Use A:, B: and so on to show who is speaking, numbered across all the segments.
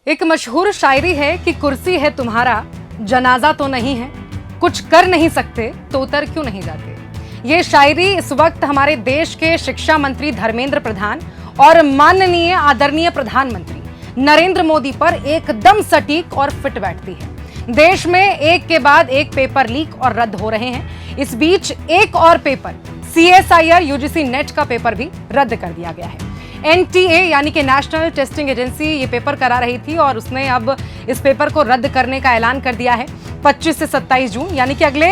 A: एक मशहूर शायरी है कि कुर्सी है तुम्हारा, जनाजा तो नहीं है, कुछ कर नहीं सकते तो उतर क्यों नहीं जाते। ये शायरी इस वक्त हमारे देश के शिक्षा मंत्री धर्मेंद्र प्रधान और माननीय आदरणीय प्रधानमंत्री नरेंद्र मोदी पर एकदम सटीक और फिट बैठती है। देश में एक के बाद एक पेपर लीक और रद्द हो रहे हैं। इस बीच एक और पेपर CSIR UGC नेट का पेपर भी रद्द कर दिया गया है। NTA यानी कि नेशनल टेस्टिंग एजेंसी ये पेपर करा रही थी और उसने अब इस पेपर को रद्द करने का ऐलान कर दिया है। 25 से 27 जून यानी कि अगले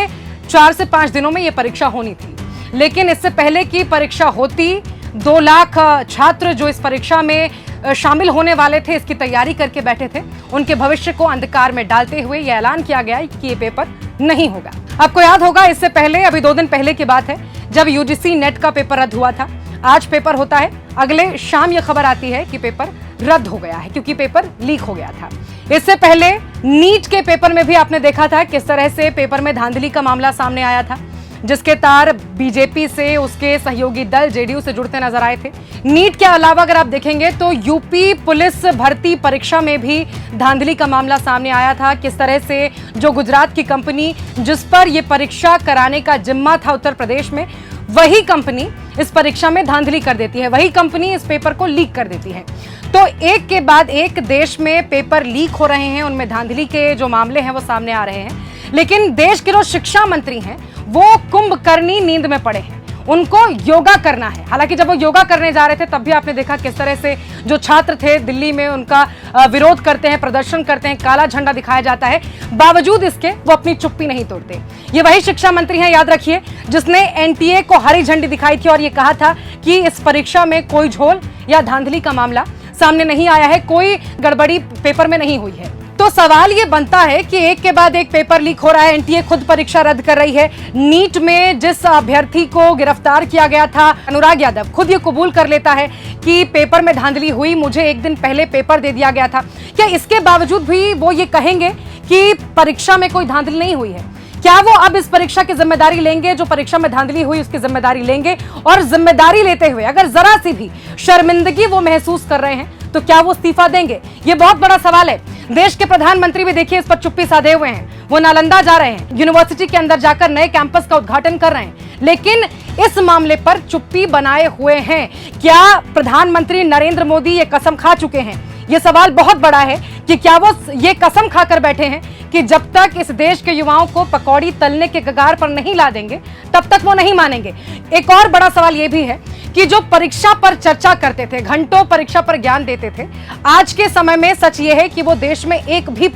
A: 4 से 5 दिनों में ये परीक्षा होनी थी, लेकिन इससे पहले की परीक्षा होती 2 लाख छात्र जो इस परीक्षा में शामिल होने वाले थे, इसकी तैयारी करके बैठे थे, उनके भविष्य को अंधकार में डालते हुए यह ऐलान किया गया कि ये पेपर नहीं होगा। आपको याद होगा, इससे पहले अभी 2 दिन पहले की बात है जब UGC नेट का पेपर रद्द हुआ था। आज पेपर होता है, अगले शाम यह खबर आती है कि पेपर रद्द हो गया है क्योंकि पेपर लीक हो गया था। इससे पहले नीट के पेपर में भी आपने देखा था किस तरह से पेपर में धांधली का मामला सामने आया था, जिसके तार बीजेपी से उसके सहयोगी दल JDU से जुड़ते नजर आए थे। नीट के अलावा अगर आप देखेंगे तो यूपी पुलिस भर्ती परीक्षा में भी धांधली का मामला सामने आया था। किस तरह से जो गुजरात की कंपनी जिस पर यह परीक्षा कराने का जिम्मा था उत्तर प्रदेश में, वही कंपनी इस परीक्षा में धांधली कर देती है, वही कंपनी इस पेपर को लीक कर देती है। तो एक के बाद एक देश में पेपर लीक हो रहे हैं, उनमें धांधली के जो मामले हैं वो सामने आ रहे हैं। लेकिन देश के जो शिक्षा मंत्री हैं वो कुंभकर्णी नींद में पड़े हैं, उनको योगा करना है। हालांकि जब वो योगा करने जा रहे थे तब भी आपने देखा किस तरह से जो छात्र थे दिल्ली में उनका विरोध करते हैं, प्रदर्शन करते हैं, काला झंडा दिखाया जाता है, बावजूद इसके वो अपनी चुप्पी नहीं तोड़ते। ये वही शिक्षा मंत्री हैं, याद रखिए, जिसने NTA को हरी झंडी दिखाई थी और ये कहा था कि इस परीक्षा में कोई झोल या धांधली का मामला सामने नहीं आया है, कोई गड़बड़ी पेपर में नहीं हुई है। तो सवाल ये बनता है कि एक के बाद एक पेपर लीक हो रहा है, NTA खुद परीक्षा रद्द कर रही है। नीट में जिस अभ्यर्थी को गिरफ्तार किया गया था, अनुराग यादव, खुद ये कबूल कर लेता है कि पेपर में धांधली हुई, मुझे एक दिन पहले पेपर दे दिया गया था। क्या इसके बावजूद भी वो ये कहेंगे कि परीक्षा में कोई धांधली नहीं हुई है? क्या वो अब इस परीक्षा की जिम्मेदारी लेंगे? जो परीक्षा में धांधली हुई उसकी जिम्मेदारी लेंगे? और जिम्मेदारी लेते हुए अगर जरा सी भी शर्मिंदगी वो महसूस कर रहे हैं तो क्या वो इस्तीफा देंगे? ये बहुत बड़ा सवाल है। देश के प्रधानमंत्री भी देखिए इस पर चुप्पी साधे हुए हैं। वो नालंदा जा रहे हैं, यूनिवर्सिटी के अंदर जाकर नए कैंपस का उद्घाटन कर रहे हैं, लेकिन इस मामले पर चुप्पी बनाए हुए हैं। क्या प्रधानमंत्री नरेंद्र मोदी ये कसम खा चुके हैं? ये सवाल बहुत बड़ा है कि क्या वो ये कसम खाकर बैठे हैं कि जब तक इस देश के युवाओं को पकौड़ी तलने के कगार पर नहीं ला देंगे तब तक वो नहीं मानेंगे। एक और बड़ा सवाल ये भी है कि जो परीक्षा पर चर्चा करते थे, घंटों परीक्षा पर ज्ञान देते थे, आज के समय में सच ये है कि वो देश में एक भी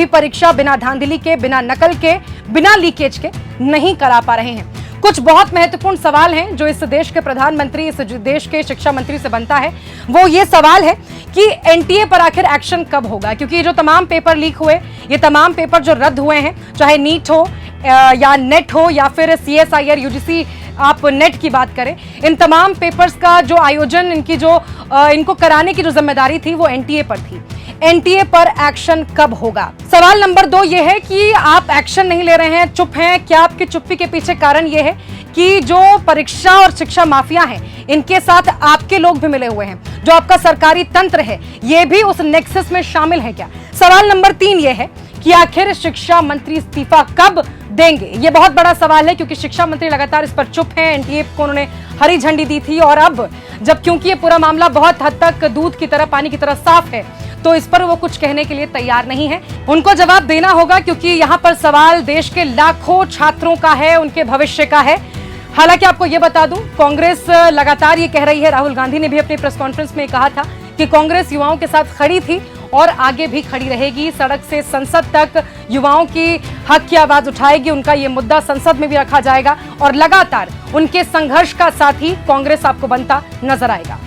A: परीक्षा बिना धांधली के, बिना नकल के, बिना लीकेज के नहीं करा पा रहे हैं। कुछ बहुत महत्वपूर्ण सवाल हैं जो इस देश के प्रधानमंत्री, इस देश के शिक्षा मंत्री से बनता है। वो ये सवाल है कि NTA पर आखिर एक्शन कब होगा, क्योंकि ये जो तमाम पेपर लीक हुए, ये तमाम पेपर जो रद्द हुए हैं, चाहे नीट हो या नेट हो या फिर CSIR UGC आप नेट की बात करें, इन तमाम पेपर्स का जो आयोजन, इनको कराने की जो जिम्मेदारी थी वो NTA पर थी। NTA पर एक्शन कब होगा? सवाल नंबर 2 ये है कि आप एक्शन नहीं ले रहे हैं, चुप हैं। क्या आपकी चुप्पी के पीछे कारण ये है कि जो परीक्षा और शिक्षा माफिया हैं, इनके साथ आपके लोग भी मिले हुए हैं, जो आपका सरकारी तंत्र है ये भी उस नेक्सस में शामिल है क्या? सवाल नंबर 3 ये है कि आखिर शिक्षा मंत्री इस्तीफा कब देंगे? ये बहुत बड़ा सवाल है क्योंकि शिक्षा मंत्री लगातार इस पर चुप हैं। NTA को उन्होंने हरी झंडी दी थी और अब जब क्योंकि ये पूरा मामला बहुत हद तक दूध की तरह, पानी की तरह साफ है, तो इस पर वो कुछ कहने के लिए तैयार नहीं है। उनको जवाब देना होगा क्योंकि यहाँ पर सवाल देश के लाखों छात्रों का है, उनके भविष्य का है। हालांकि आपको ये बता दूं, कांग्रेस लगातार ये कह रही है, राहुल गांधी ने भी अपनी प्रेस कॉन्फ्रेंस में कहा था कि कांग्रेस युवाओं के साथ खड़ी थी और आगे भी खड़ी रहेगी। सड़क से संसद तक युवाओं की हक की आवाज उठाएगी, उनका ये मुद्दा संसद में भी रखा जाएगा और लगातार उनके संघर्ष का साथी कांग्रेस आपको बनता नजर आएगा।